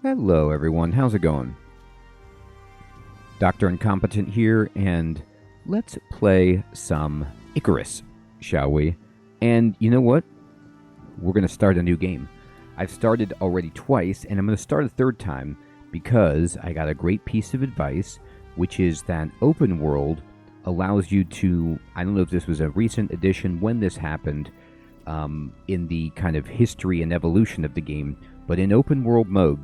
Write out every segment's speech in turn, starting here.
Hello, everyone. How's it going? Dr. Incompetent here, and let's play some Icarus, shall we? And you know what? We're going to start a new game. I've started already twice, and I'm going to start a third time because I got a great piece of advice, which is that open world allows you to, I don't know if this was a recent addition when this happened, in the kind of history and evolution of the game, but in open world mode,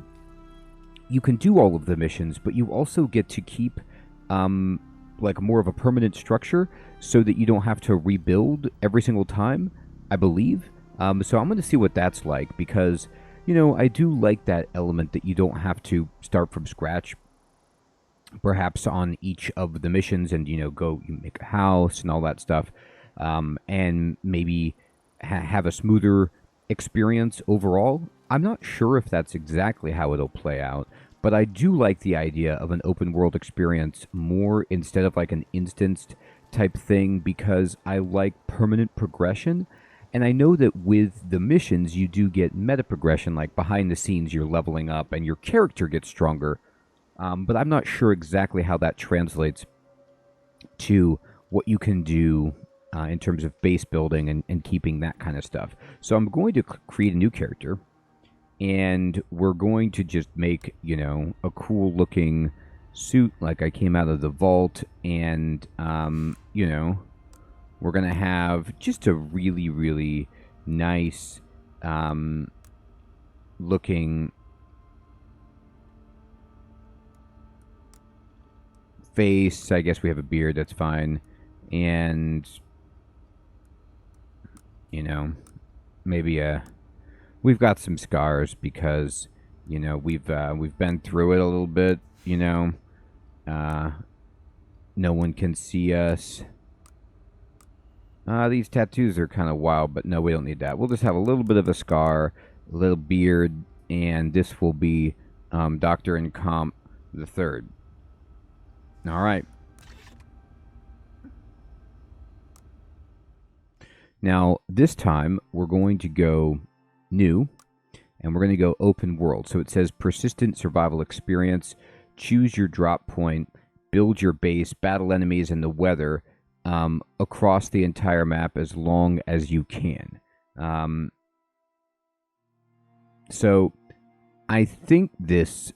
you can do all of the missions, but you also get to keep like more of a permanent structure so that you don't have to rebuild every single time, I believe. So I'm going to see what that's like because, I do like that element that you don't have to start from scratch, perhaps on each of the missions and, you make a house and all that stuff, and maybe have a smoother experience overall. I'm not sure if that's exactly how it'll play out, but I do like the idea of an open world experience more instead of like an instanced type thing because I like permanent progression. And I know that with the missions, you do get meta progression, like behind the scenes, you're leveling up and your character gets stronger. But I'm not sure exactly how that translates to what you can do in terms of base building and keeping that kind of stuff. So I'm going to create a new character. And we're going to just make, a cool looking suit like I came out of the vault. And, we're going to have just a really, really nice looking face. I guess we have a beard. That's fine. And, maybe we've got some scars because, we've been through it a little bit, no one can see us. These tattoos are kind of wild, but no, we don't need that. We'll just have a little bit of a scar, a little beard, and this will be Dr. Incomp the Third. All right. Now, this time, we're going to go new, and we're going to go open world. So it says persistent survival experience, choose your drop point, build your base, battle enemies and the weather across the entire map as long as you can. So I think this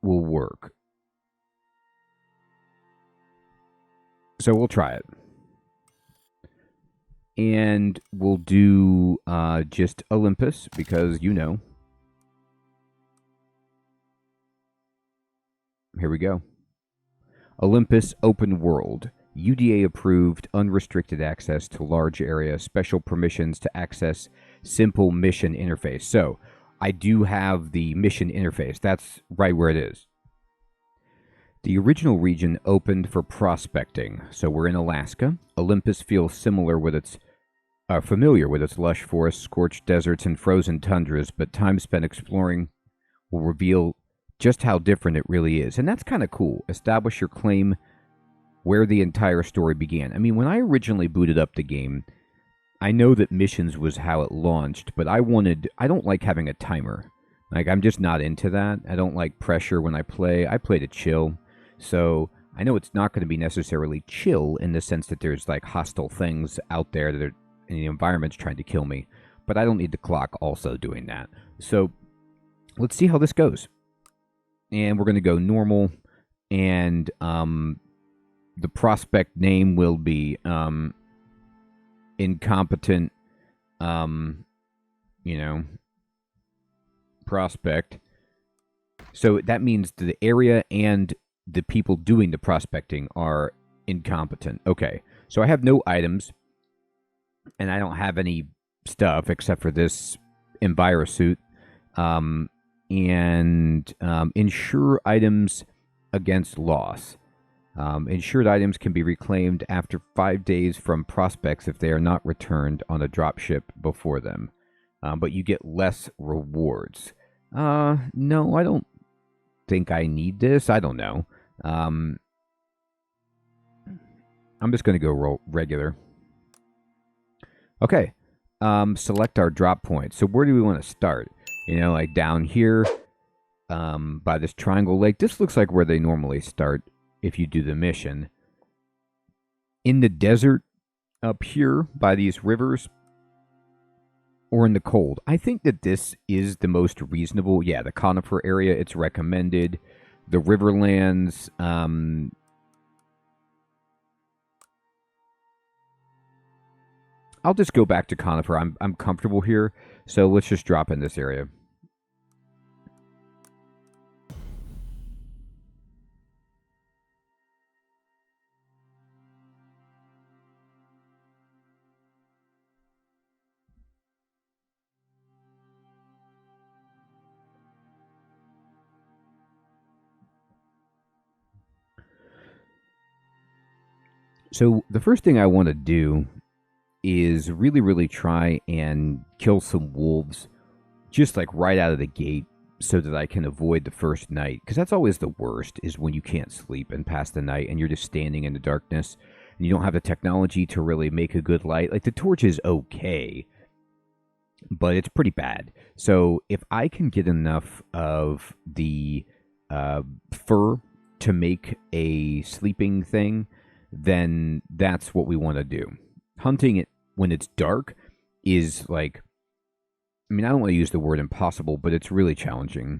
will work. So we'll try it. And we'll do just Olympus because, Here we go. Olympus Open World. UDA approved, unrestricted access to large area, special permissions to access simple mission interface. So I do have the mission interface. That's right where it is. The original region opened for prospecting. So we're in Alaska. Olympus feels familiar with its lush forests, scorched deserts, and frozen tundras, but time spent exploring will reveal just how different it really is. And that's kind of cool. Establish your claim where the entire story began. I mean, when I originally booted up the game, I know that missions was how it launched, but I don't like having a timer. Like, I'm just not into that. I don't like pressure when I play. I play to chill. So I know it's not going to be necessarily chill in the sense that there's like hostile things out there that are in the environment's trying to kill me, but I don't need the clock also doing that. So let's see how this goes. And we're going to go normal, and the prospect name will be Incompetent, prospect. So that means the area and the people doing the prospecting are incompetent. Okay, so I have no items. And I don't have any stuff except for this Enviro suit. And insure items against loss. Insured items can be reclaimed after 5 days from prospects if they are not returned on a dropship before them. But you get less rewards. No, I don't think I need this. I don't know. I'm just going to go regular. Okay, select our drop point. So where do we want to start? Like down here. by this triangle lake. This looks like where they normally start if you do the mission. In the desert up here by these rivers, or in the cold. I think that this is the most reasonable. Yeah, the conifer area, it's recommended. The Riverlands, I'll just go back to conifer. I'm comfortable here, so let's just drop in this area. So the first thing I want to do is really, really try and kill some wolves just like right out of the gate so that I can avoid the first night. Because that's always the worst, is when you can't sleep and pass the night and you're just standing in the darkness and you don't have the technology to really make a good light. Like the torch is okay, but it's pretty bad. So if I can get enough of the fur to make a sleeping thing, then that's what we want to do. Hunting it when it's dark is like, I mean, I don't want to use the word impossible, but it's really challenging.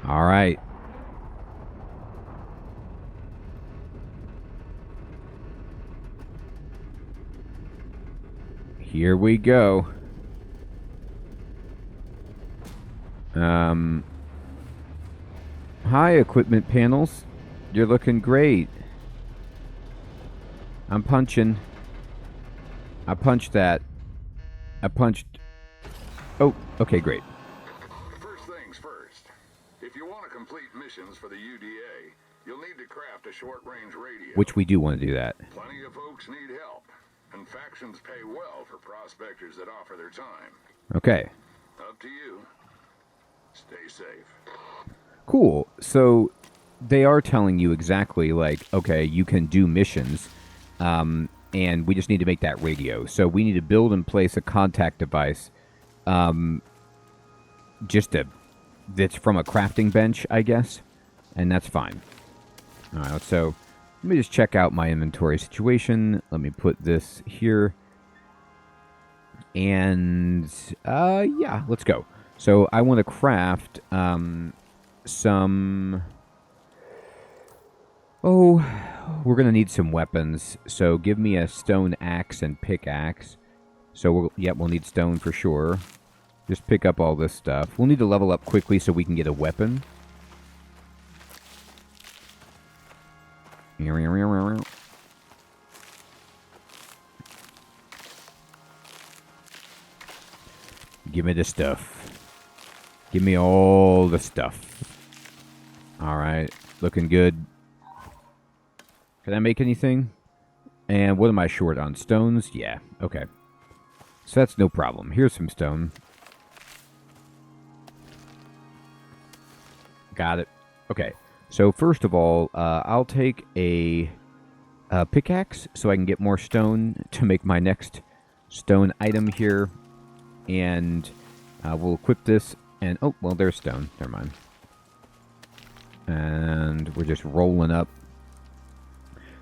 All right. Here we go. Hi, equipment panels. You're looking great. I'm punching. I punched that. I punched. Oh, okay, great. First things first. If you want to complete missions for the UDA, you'll need to craft a short-range radio. Which we do want to do that. Plenty of folks need help, and factions pay well for prospectors that offer their time. Okay. Up to you. Stay safe. Cool. So they are telling you exactly like, okay, you can do missions, and we just need to make that radio. So we need to build and place a contact device, that's from a crafting bench, I guess, and that's fine. All right. So let me just check out my inventory situation. Let me put this here, and yeah, let's go. So I want to craft some. Oh, we're going to need some weapons. So give me a stone axe and pickaxe. So, we'll need stone for sure. Just pick up all this stuff. We'll need to level up quickly so we can get a weapon. Give me the stuff. Give me all the stuff. All right. Looking good. Can I make anything? And what am I short on? Stones? Yeah. Okay. So that's no problem. Here's some stone. Got it. Okay. So first of all, I'll take a pickaxe so I can get more stone to make my next stone item here. And we'll equip this. And, oh, well, there's stone. Never mind. And we're just rolling up.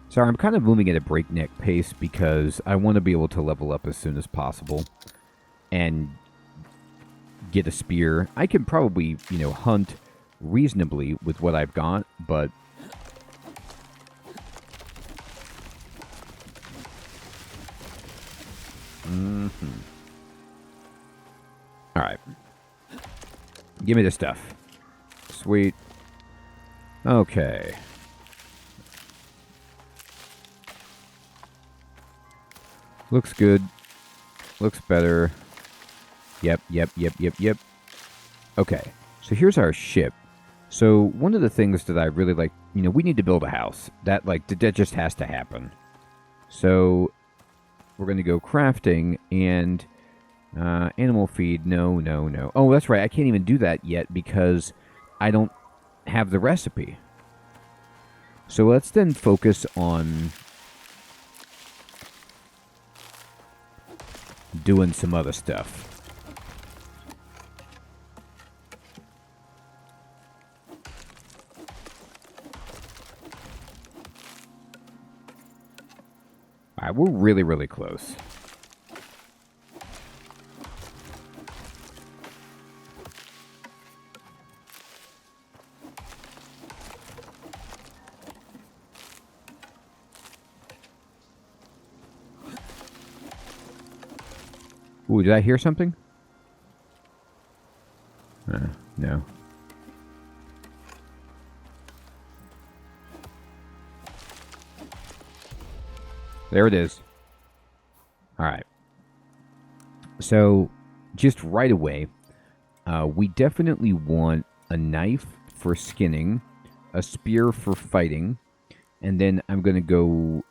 Sorry, I'm kind of moving at a breakneck pace because I want to be able to level up as soon as possible and get a spear. I can probably, hunt reasonably with what I've got, but all right. Give me the stuff. Sweet. Okay. Looks good. Looks better. Yep. Okay. So here's our ship. So one of the things that I really like, we need to build a house. That just has to happen. So we're going to go crafting and animal feed. No. Oh, that's right. I can't even do that yet because I don't have the recipe. So let's then focus on doing some other stuff. Alright, we're really, really close. Ooh, did I hear something? No. There it is. Alright. So, just right away, we definitely want a knife for skinning, a spear for fighting, and then I'm going to go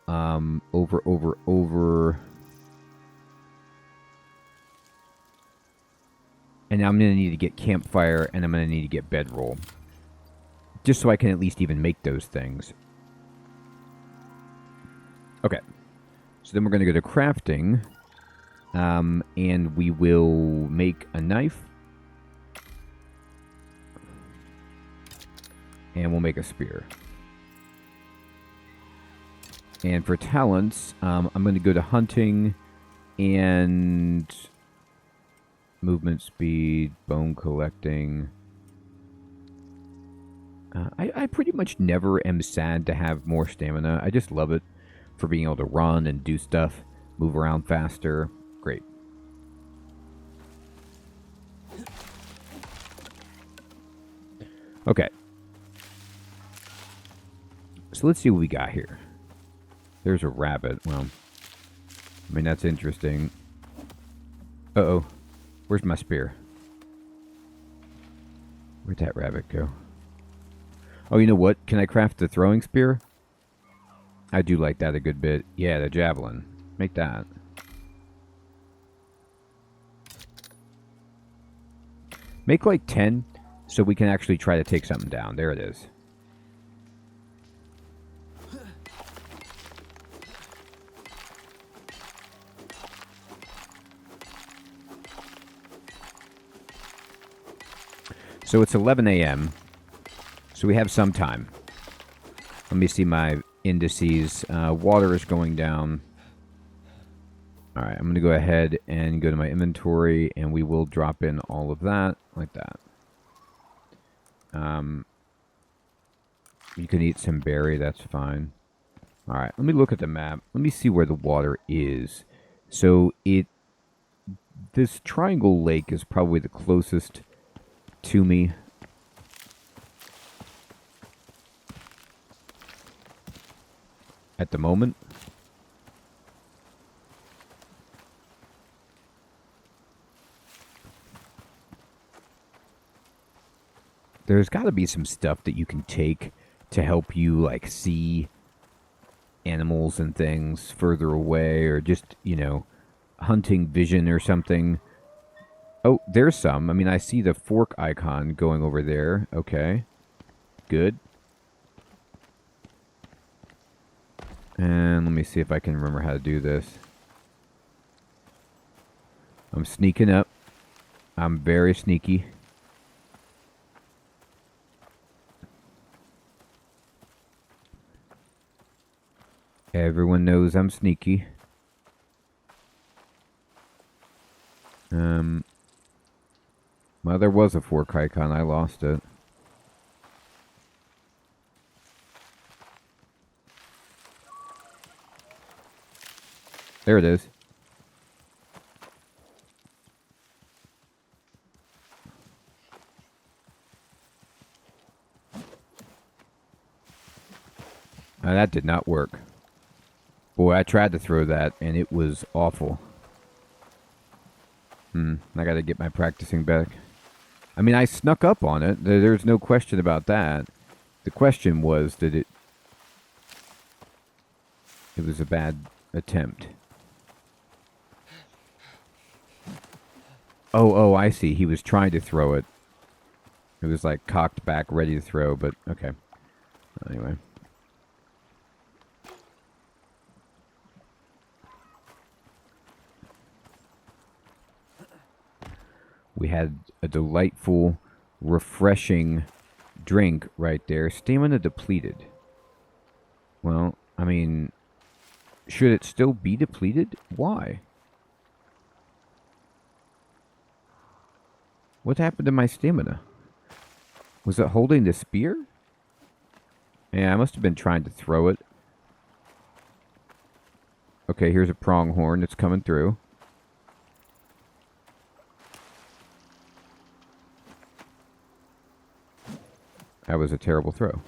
over. And I'm going to need to get campfire, and I'm going to need to get bedroll. Just so I can at least even make those things. Okay. So then we're going to go to crafting. And we will make a knife. And we'll make a spear. And for talents, I'm going to go to hunting and movement speed, bone collecting. I pretty much never am sad to have more stamina. I just love it for being able to run and do stuff, move around faster. Great. Okay. So let's see what we got here. There's a rabbit. Well, I mean, that's interesting. Uh-oh. Where's my spear? Where'd that rabbit go? Oh, you know what? Can I craft the throwing spear? I do like that a good bit. Yeah, the javelin. Make that. Make like 10 so we can actually try to take something down. There it is. So it's 11 a.m. So we have some time. Let me see my indices. Water is going down. Alright, I'm going to go ahead and go to my inventory, and we will drop in all of that, like that. You can eat some berry, that's fine. Alright, let me look at the map. Let me see where the water is. So this triangle lake is probably the closest to me. At the moment. There's got to be some stuff that you can take to help you, like, see animals and things further away, or just, you know, hunting vision or something. Oh, there's some. I mean, I see the fork icon going over there. Okay. Good. And let me see if I can remember how to do this. I'm sneaking up. I'm very sneaky. Everyone knows I'm sneaky. Well, there was a fork icon. I lost it. There it is. That did not work. Boy, I tried to throw that, and it was awful. I gotta get my practicing back. I mean, I snuck up on it. There's no question about that. The question was that it was a bad attempt. Oh, I see. He was trying to throw it. It was like cocked back, ready to throw, but okay. Anyway. We had a delightful, refreshing drink right there. Stamina depleted. Well, I mean, Should it still be depleted? Why? What happened to my stamina? Was it holding the spear? Yeah, I must have been trying to throw it. Okay, here's a pronghorn that's coming through. That was a terrible throw.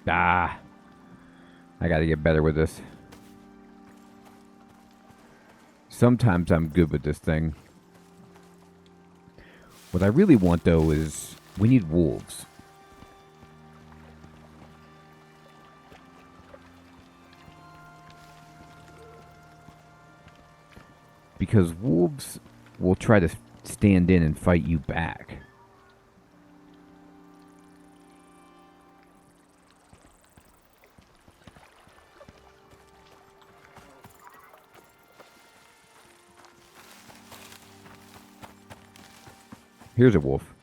Ah! I gotta get better with this. Sometimes I'm good with this thing. What I really want, though, is we need wolves. Because wolves will try to stand in and fight you back. Here's a wolf.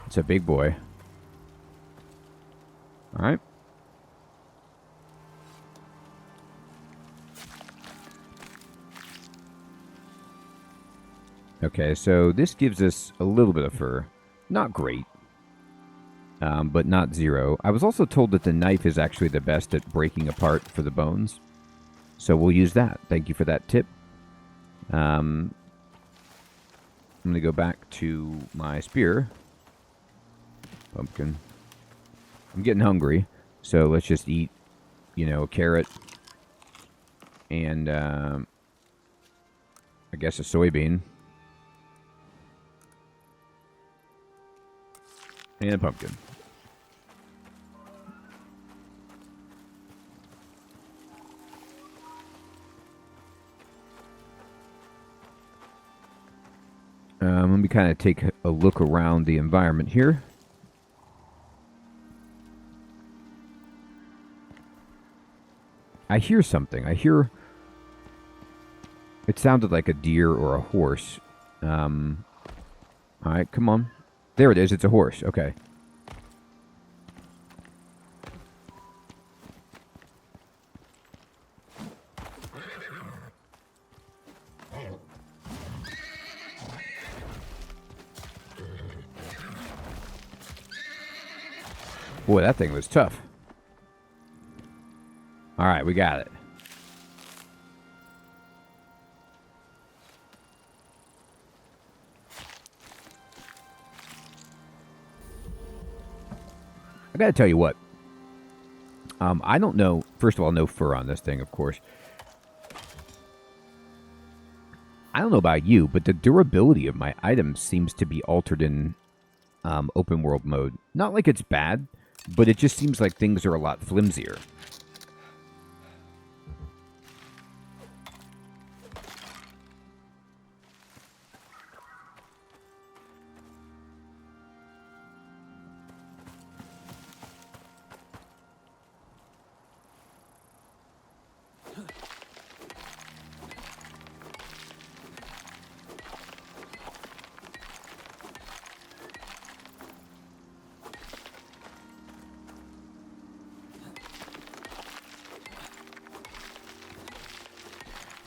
It's a big boy. All right. Okay, so this gives us a little bit of fur. Not great. But not zero. I was also told that the knife is actually the best at breaking apart for the bones. So we'll use that. Thank you for that tip. I'm going to go back to my spear. Pumpkin. I'm getting hungry. So let's just eat, a carrot. And, I guess a soybean. And a pumpkin. Let me kind of take a look around the environment here. I hear something. It sounded like a deer or a horse. All right, come on. There it is. It's a horse. Okay. Boy, that thing was tough. All right, we got it. I gotta tell you what. I don't know. First of all, no fur on this thing, of course. I don't know about you, but the durability of my items seems to be altered in open world mode. Not like it's bad, but it just seems like things are a lot flimsier.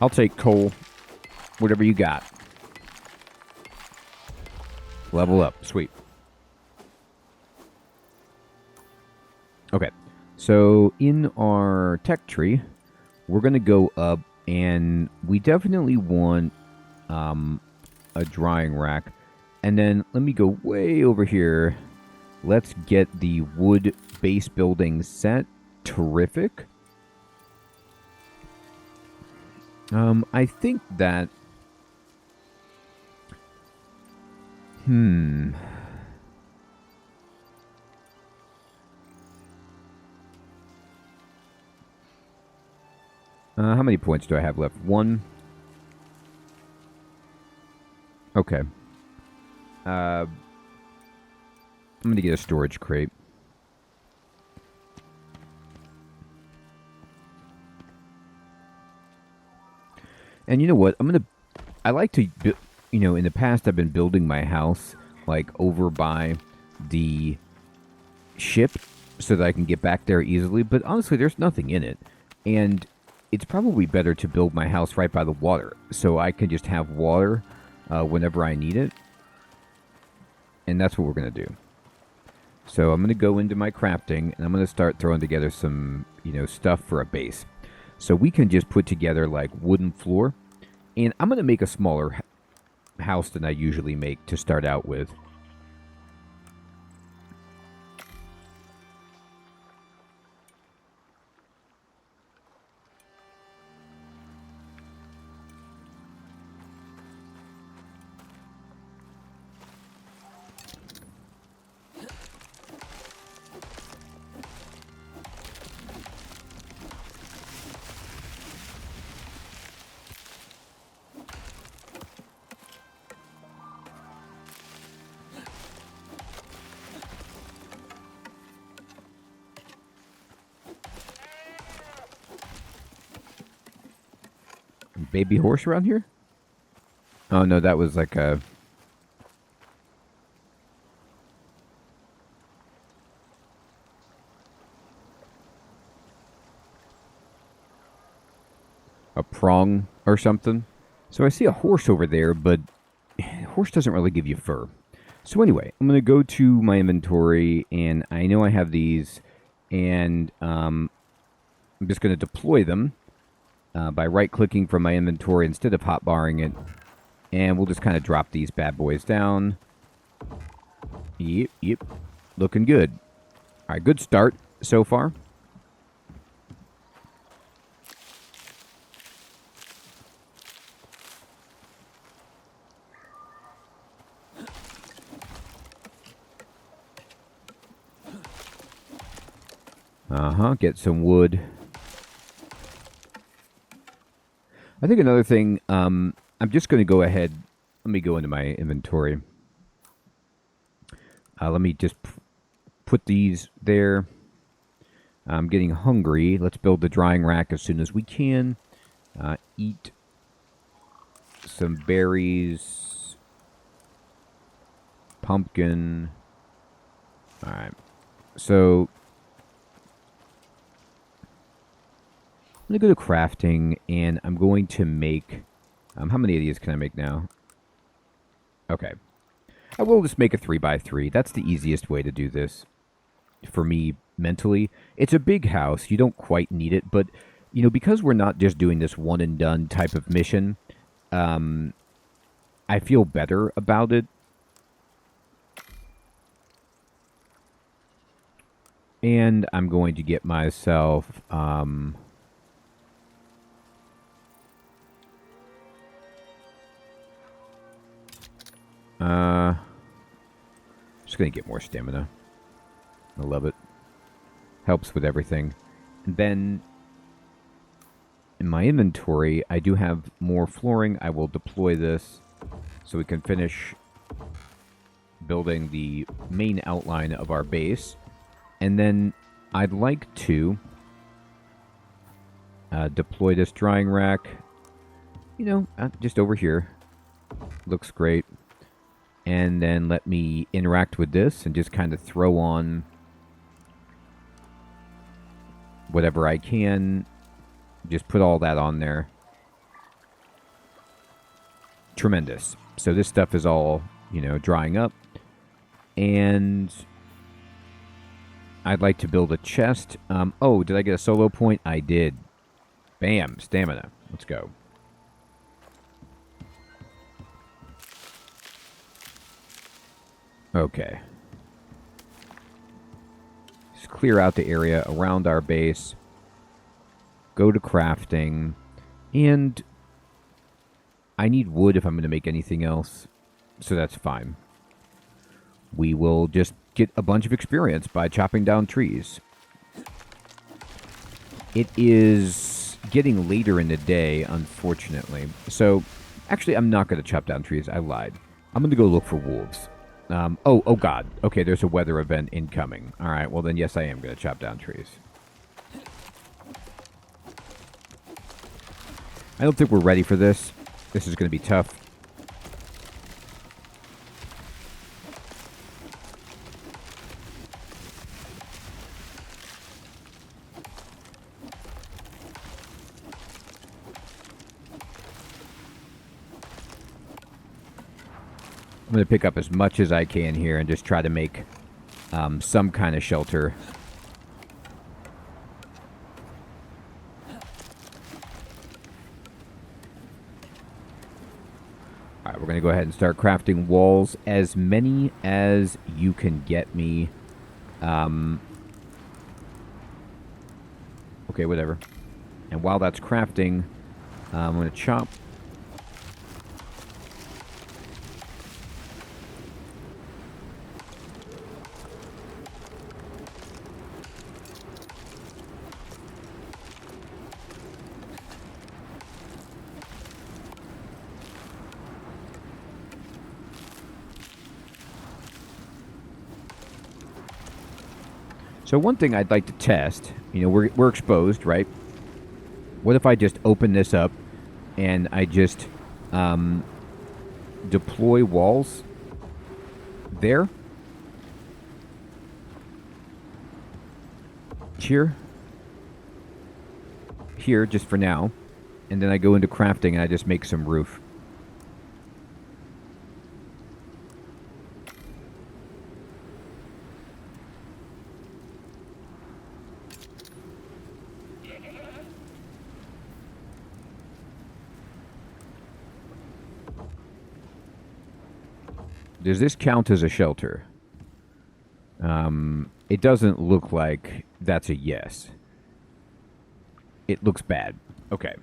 I'll take coal. Whatever you got. Level up. Sweet. Okay. So in our tech tree, we're going to go up, and we definitely want a drying rack. And then let me go way over here. Let's get the wood base building set. Terrific. I think that... how many points do I have left? 1. Okay. I'm going to get a storage crate. And you know what? I like to, in the past I've been building my house like over by the ship so that I can get back there easily. But honestly, there's nothing in it. And it's probably better to build my house right by the water so I can just have water whenever I need it. And that's what we're going to do. So I'm going to go into my crafting, and I'm going to start throwing together some, stuff for a base. So we can just put together, like, wooden floor. And I'm going to make a smaller house than I usually make to start out with. Baby horse around here? Oh no, that was like a prong or something. So I see a horse over there, but horse doesn't really give you fur. So anyway, I'm going to go to my inventory, and I know I have these, and I'm just going to deploy them by right-clicking from my inventory instead of hotbarring it. And we'll just kind of drop these bad boys down. Yep. Looking good. All right, good start so far. Get some wood. I think another thing, I'm just going to go ahead. Let me go into my inventory. Let me just put these there. I'm getting hungry. Let's build the drying rack as soon as we can. Eat some berries. Pumpkin. Alright. So I'm going to go to crafting, and I'm going to make... how many of these can I make now? Okay. I will just make a 3x3. That's the easiest way to do this for me mentally. It's a big house. You don't quite need it, but, because we're not just doing this one-and-done type of mission, I feel better about it. And I'm going to get myself... just gonna get more stamina. I love it. Helps with everything. And then in my inventory, I do have more flooring. I will deploy this so we can finish building the main outline of our base. And then I'd like to deploy this drying rack, just over here. Looks great. And then let me interact with this and just kind of throw on whatever I can. Just put all that on there. Tremendous. So this stuff is all, drying up. And I'd like to build a chest. Oh, did I get a solo point? I did. Bam, stamina. Let's go. Okay. Just clear out the area around our base. Go to crafting. And I need wood if I'm going to make anything else. So that's fine. We will just get a bunch of experience by chopping down trees. It is getting later in the day, unfortunately. So, actually, I'm not going to chop down trees. I lied. I'm going to go look for wolves. Oh God. Okay, there's a weather event incoming. All right, well then, yes, I am going to chop down trees. I don't think we're ready for this. This is going to be tough. I'm going to pick up as much as I can here and just try to make some kind of shelter. Alright, we're going to go ahead and start crafting walls. As many as you can get me. Okay, whatever. And while that's crafting, I'm going to chop. So one thing I'd like to test, you know, we're exposed, right? What if I just open this up and I just deploy walls there? Here, just for now. And then I go into crafting and I just make some roof. Does this count as a shelter? It doesn't look like that's a yes. It looks bad. Okay.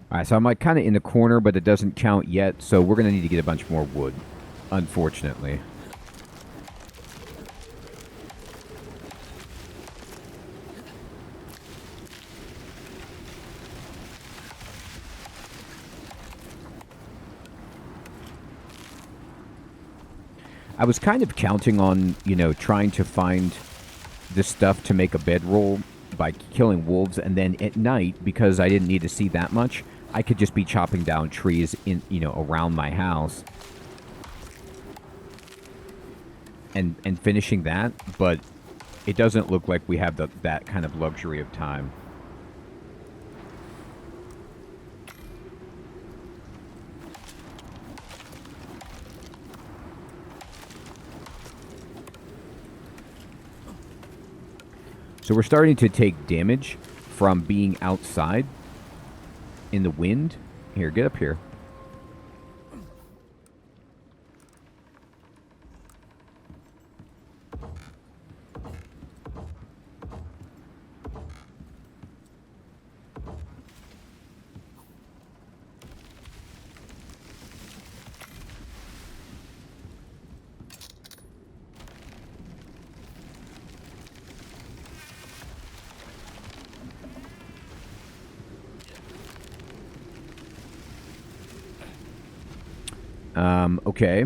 Alright, so I'm like kind of in the corner, but it doesn't count yet, so we're going to need to get a bunch more wood, unfortunately. I was kind of counting on, you know, trying to find the stuff to make a bedroll by killing wolves, and then at night, because I didn't need to see that much, I could just be chopping down trees in, you know, around my house and finishing that, but it doesn't look like we have that kind of luxury of time. So we're starting to take damage from being outside in the wind. Here, get up here. Okay.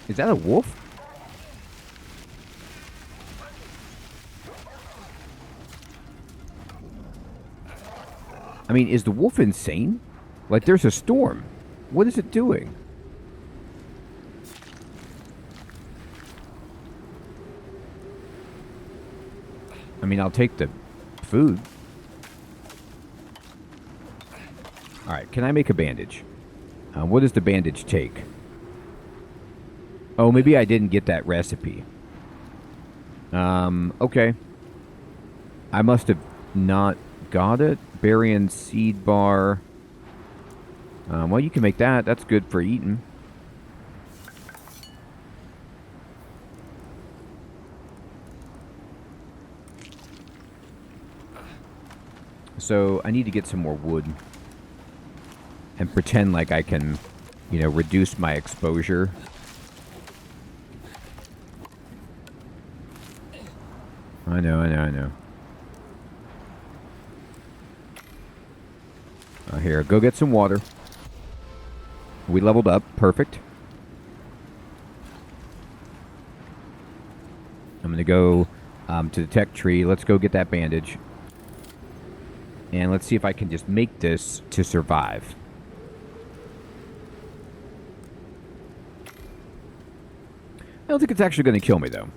Is that a wolf? I mean, is the wolf insane? Like, there's a storm. What is it doing? I mean, I'll take the food. Alright, can I make a bandage? What does the bandage take? Oh, maybe I didn't get that recipe. Okay. I must have not got it. Berry and seed bar. Well, you can make that. That's good for eating. So I need to get some more wood and pretend like I can, you know, reduce my exposure. I know. Here, go get some water. We leveled up. Perfect. I'm going to go to the tech tree. Let's go get that bandage. And let's see if I can just make this to survive. I don't think it's actually going to kill me, though.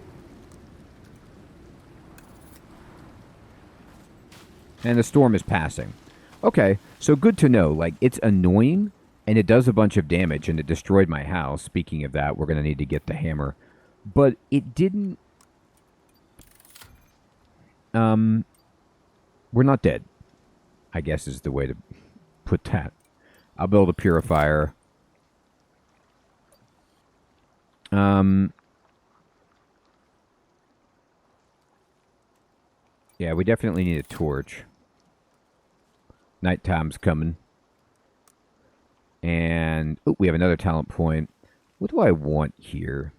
And the storm is passing. Okay, so good to know. Like, it's annoying, and it does a bunch of damage, and it destroyed my house. Speaking of that, we're going to need to get the hammer. But it didn't... We're not dead, I guess is the way to put that. I'll build a purifier. Yeah, we definitely need a torch. Nighttime's coming. And oh, we have another talent point. What do I want here?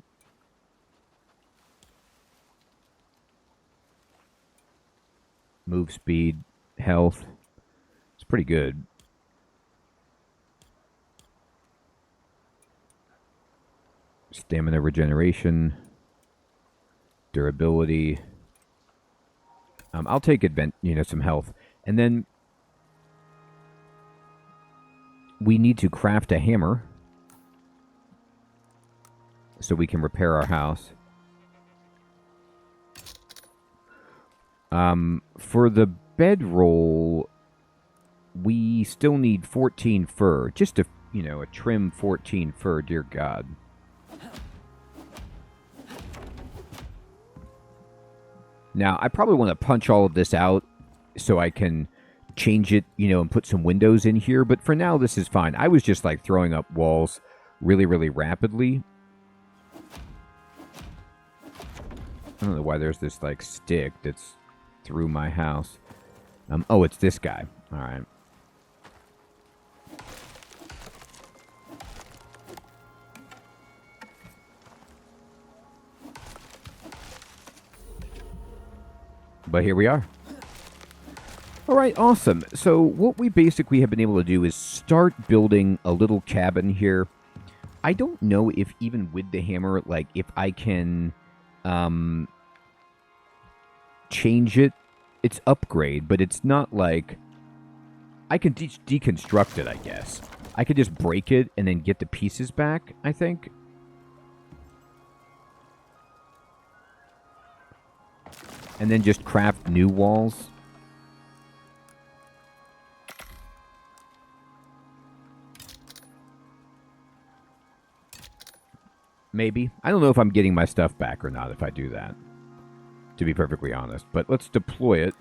Move speed, health. It's pretty good. Stamina regeneration. Durability. I'll take some health. And then we need to craft a hammer so we can repair our house. For the bedroll, we still need 14 fur. Just a trim 14 fur, dear God. Now, I probably want to punch all of this out so I can change it, and put some windows in here. But for now, this is fine. I was just, like, throwing up walls really, really rapidly. I don't know why there's this, like, stick that's through my house. Oh, it's this guy. All right. But here we are. All right, awesome. So what we basically have been able to do is start building a little cabin here. I don't know if even with the hammer, like, if I can change it. It's upgrade, but it's not like... I can deconstruct it, I guess. I could just break it and then get the pieces back, I think. And then just craft new walls. Maybe. I don't know if I'm getting my stuff back or not if I do that, to be perfectly honest. But let's deploy it.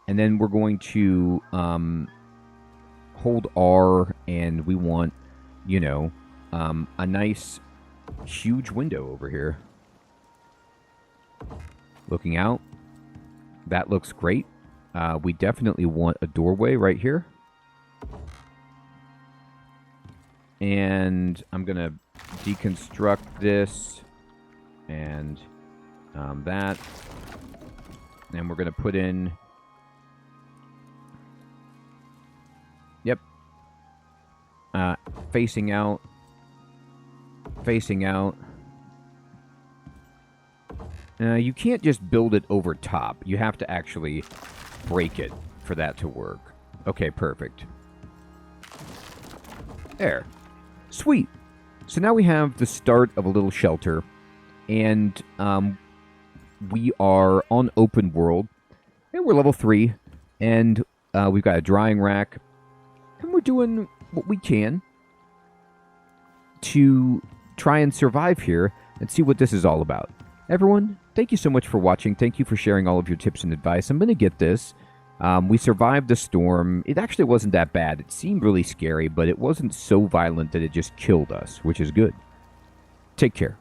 And then we're going to hold R, and we want, a nice, huge window over here. Looking out. That looks great. We definitely want a doorway right here. And I'm going to deconstruct this and that. And we're going to put in... Yep. Facing out. Facing out. You can't just build it over top. You have to actually break it for that to work. Okay, perfect. There. Sweet. So now we have the start of a little shelter. And we are on open world. And we're level 3. And we've got a drying rack. And we're doing what we can to try and survive here and see what this is all about. Everyone, thank you so much for watching. Thank you for sharing all of your tips and advice. I'm going to get this. We survived the storm. It actually wasn't that bad. It seemed really scary, but it wasn't so violent that it just killed us, which is good. Take care.